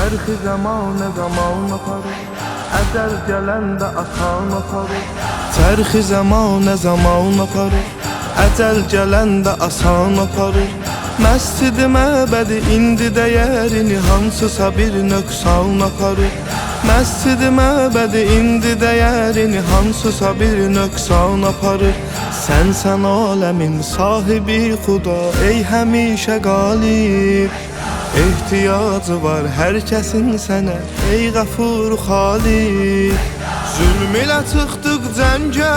Çərxi zamanə zaman aparır, əcəl gələndə asan aparır. Çərxi zamanə zaman aparır, əcəl gələndə asan aparır. Məscid-i məbədi indi dəyərini hansısa bir nöqsan aparır. Məscid-i məbədi indi dəyərini hansısa bir nöqsan aparır. Sən aləmin sahibi xuda, ey həmişə qalib. Ehtiyacı var hər kəsin sənə, ey Qəfur Xaliq. Zülm ilə çıxdıq cəngə,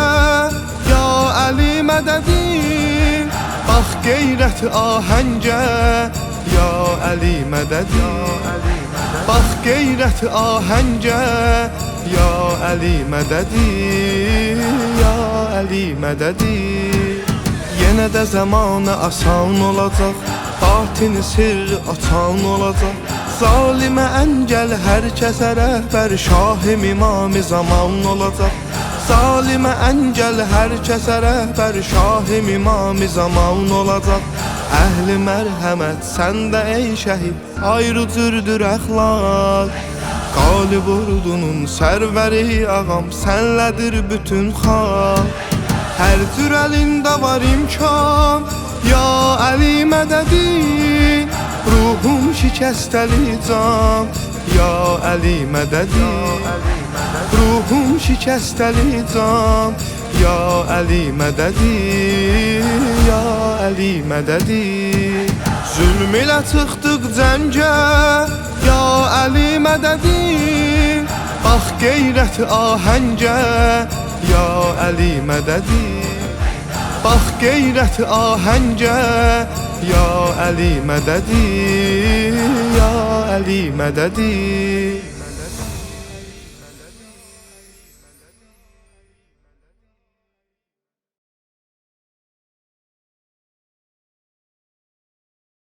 ya Əli mədədin. Bax qeyrət ahəngə, ya Əli mədədin. Bax qeyrət ahəngə, ya Əli mədədin, ya Əli mədədin. Yenə də zamanı asan olacaq, batini sirri açan olacaq. Zalimə əngəl hər kəsə rəhbər, şahim imam-ı zaman olacaq. Zalimə əngəl hər kəsə rəhbər, şahim imam-ı zaman olacaq. Əhli mərhəmət səndə ey şəhid, ayrı cürdür əxlaq. Qalib ordunun sərvəri ağam, sənlədir bütün xalq. Hər cür əlində var imkan, ya Əli mədədin. Ruhum şikəstəli can, ya Əli mədədin. Ruhum şikəstəli can, ya Əli mədədin, ya Əli mədədin. Zülm ilə çıxdıq cəngə, ya Əli mədədin. Bax qeyrət ahəngə, ya Əli mədədin. Bax qeyrət ahəngə, ya Əli mədədin, ya Əli mədədin.